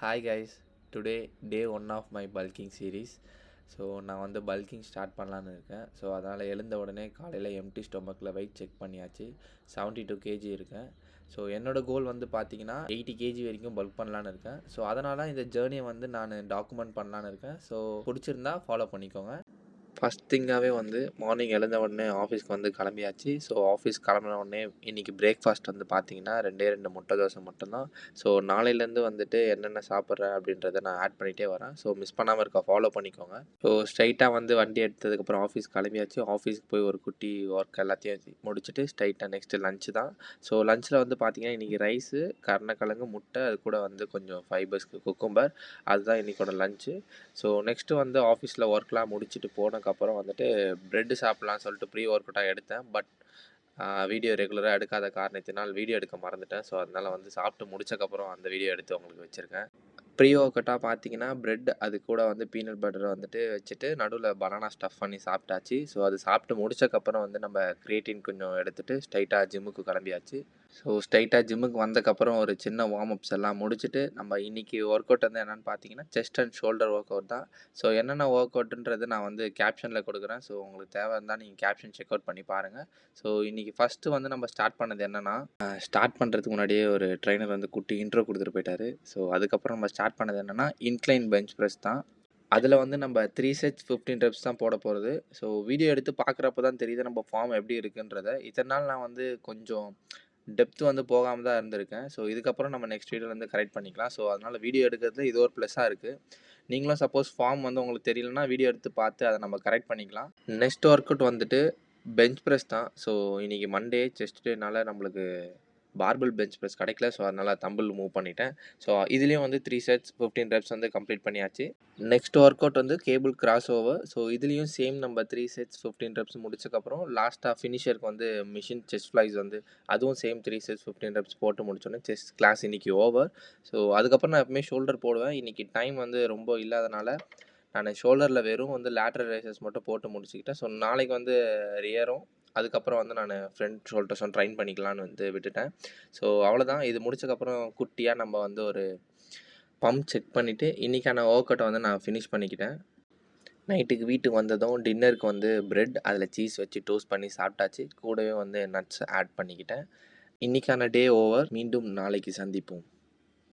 Hi guys, today day one of my bulking series. So நான் வந்து bulking start பண்ணலான்னு இருக்கேன். ஸோ அதனால் எழுந்த உடனே காலையில் எம்டி ஸ்டொமக்கில் வெயிட் செக் பண்ணியாச்சு. 72 கேஜி இருக்கேன். ஸோ என்னோடய கோல் வந்து பார்த்தீங்கன்னா 80 கேஜி வரைக்கும் பல்க் பண்ணலான்னு இருக்கேன். ஸோ அதனால் இந்த ஜேர்னியை வந்து நான் டாக்குமெண்ட் பண்ணலான்னு இருக்கேன். ஸோ பிடிச்சிருந்தா ஃபாலோ பண்ணிக்கோங்க. ஃபஸ்ட் திங்காகவே வந்து மார்னிங் எழுந்த உடனே ஆஃபீஸ்க்கு வந்து கிளம்பியாச்சு. ஸோ ஆஃபீஸ் கிளம்பின உடனே இன்றைக்கி பிரேக்ஃபாஸ்ட் வந்து பார்த்திங்கன்னா 2 முட்டை தோசை மட்டும்தான். ஸோ நாளையிலேருந்து வந்துட்டு என்னென்ன சாப்பிட்றேன் அப்படின்றத நான் ஆட் பண்ணிகிட்டே வரேன். ஸோ மிஸ் பண்ணாமல் இருக்க ஃபாலோ பண்ணிக்கோங்க. ஸோ ஸ்ட்ரைட்டாக வந்து வண்டி எடுத்ததுக்கப்புறம் ஆஃபீஸ் கிளம்பியாச்சு. ஆஃபீஸ்க்கு போய் ஒரு குட்டி ஒர்க் எல்லாத்தையும் முடிச்சுட்டு ஸ்ட்ரைட்டாக நெக்ஸ்ட்டு லஞ்சு தான். ஸோ லஞ்சில் வந்து பார்த்திங்கன்னா இன்றைக்கி ரைஸு, கருணக்கிழங்கு, முட்டை, அது கூட வந்து கொஞ்சம் ஃபைபர்ஸ்க்கு குக்கும்பர், அதுதான் இன்றைக்கோட லஞ்சு. ஸோ நெக்ஸ்ட்டு வந்து ஆஃபீஸில் ஒர்க்லாம் முடிச்சுட்டு போனதுக்கப்புறம் வந்துட்டு ப்ரெட்டு சாப்பிட்லான்னு சொல்லிட்டு ப்ரீ ஒர்க் அவுட்டாக எடுத்தேன். பட் வீடியோ ரெகுலராக எடுக்காத காரணத்தினால் வீடியோ எடுக்க மறந்துட்டேன். ஸோ அதனால் வந்து சாப்பிட்டு முடிச்சக்கப்புறம் அந்த வீடியோ எடுத்து உங்களுக்கு வச்சுருக்கேன். ப்ரீ ஒர்க் அவுட்டாக பார்த்தீங்கன்னா பிரெட், அது கூட வந்து பீனட் பட்டர் வந்துட்டு வச்சுட்டு நடுவில் பனானா ஸ்டஃப் பண்ணி சாப்பிட்டாச்சு. ஸோ அது சாப்பிட்டு முடிச்சக்கப்புறம் வந்து நம்ம கிரியேட்டின் கொஞ்சம் எடுத்துகிட்டு ஸ்ட்ரைட்டாக ஜிம்முக்கு கிளம்பியாச்சு. ஸோ ஸ்ட்ரைட்டாக ஜிம்முக்கு வந்தக்கப்புறம் ஒரு சின்ன வார்ம் அப்ஸ் எல்லாம் முடிச்சுட்டு நம்ம இன்றைக்கி ஒர்க் அவுட் வந்து என்னென்னு பார்த்தீங்கன்னா chest and shoulder work out தான். ஸோ என்னென்ன ஒர்க் அவுட்டுன்றது நான் வந்து கேப்ஷனில் கொடுக்குறேன். ஸோ உங்களுக்கு தேவை இருந்தால் நீங்கள் கேப்ஷன் செக் அவுட் பண்ணி பாருங்கள். ஸோ இன்றைக்கி ஃபஸ்ட்டு வந்து நம்ம ஸ்டார்ட் பண்ணது என்னென்னா, ஸ்டார்ட் பண்ணுறதுக்கு முன்னாடியே ஒரு ட்ரைனர் வந்து குட்டி இன்ட்ரோ கொடுத்துட்டு போயிட்டார். ஸோ அதுக்கப்புறம் நம்ம ஸ்டார்ட் பண்ணது என்னென்னா இன்க்ளைன் பெஞ்ச் ப்ரெஸ் தான். அதில் வந்து நம்ம 3 செட்ஸ் 15 ரெப்ஸ் தான் போட போகிறது. ஸோ வீடியோ எடுத்து பார்க்குறப்ப தான் தெரியுது நம்ம ஃபார்ம் எப்படி இருக்குன்றத. இத்தனை நாள் நான் வந்து கொஞ்சம் டெப்த் வந்து போகாமல் தான் இருந்திருக்கேன். ஸோ இதுக்கப்புறம் நம்ம நெக்ஸ்ட் வீடியோவில் வந்து கரெக்ட் பண்ணிக்கலாம். ஸோ அதனால் வீடியோ எடுக்கிறது இது ஒரு ப்ளஸ்ஸாக இருக்குது. நீங்களும் சப்போஸ் ஃபார்ம் வந்து உங்களுக்கு தெரியலனா வீடியோ எடுத்து பார்த்து அதை நம்ம கரெக்ட் பண்ணிக்கலாம். நெக்ஸ்ட் ஒர்க் அவுட் வந்துட்டு பெஞ்ச் ப்ரெஸ் தான். ஸோ இன்றைக்கி மண்டே செஸ்ட் டேனால நம்மளுக்கு பார்பல் பெஞ்ச் ப்ரெஸ் கிடைக்கல. ஸோ அதனால் தம்பிள் மூவ் பண்ணிட்டேன். ஸோ இதுலேயும் வந்து 3 செட்ஸ் 15 ரெப்ஸ் வந்து கம்ப்ளீட் பண்ணியாச்சு. நெக்ஸ்ட் ஒர்க் அவுட் வந்து கேபிள் கிராஸ் ஓவர். ஸோ இதுலேயும் சேம் நம்ம 3 செட்ஸ் 15 ரெப்ஸ் முடிச்சக்கப்புறம் லாஸ்ட்டாக ஃபினிஷருக்கு வந்து மிஷின் செஸ்ட் ஃப்ளைஸ் வந்து அதுவும் சேம் 3 செட்ஸ் 15 ரெப்ஸ் போட்டு முடிச்சோன்னே செஸ்ட் கிளாஸ் இன்றைக்கி ஓவர். ஸோ அதுக்கப்புறம் நான் எப்பவுமே ஷோல்டர் போடுவேன். இன்றைக்கி டைம் வந்து ரொம்ப இல்லாதனால நான் ஷோல்டரில் வெறும் வந்து லேட்ரல் ரேசஸ் மட்டும் போட்டு முடிச்சுக்கிட்டேன். ஸோ நாளைக்கு வந்து ரியரும், அதுக்கப்புறம் வந்து நான் ஃப்ரண்ட் ஷோல்டர்ஸும் ட்ரைன் பண்ணிக்கலான்னு வந்து விட்டுட்டேன். ஸோ அவ்வளோதான். இது முடிச்சக்கப்புறம் குட்டியாக நம்ம வந்து ஒரு பம்ப் செக் பண்ணிவிட்டு இன்றைக்கான ஒர்க் அவுட்டை வந்து நான் ஃபினிஷ் பண்ணிக்கிட்டேன். நைட்டுக்கு வீட்டுக்கு வந்ததும் டின்னருக்கு வந்து பிரெட், அதில் சீஸ் வச்சு டோஸ்ட் பண்ணி சாப்பிட்டாச்சு. கூடவே வந்து நட்ஸ் ஆட் பண்ணிக்கிட்டேன். இன்றைக்கான டே ஓவர். மீண்டும் நாளைக்கு சந்திப்போம்.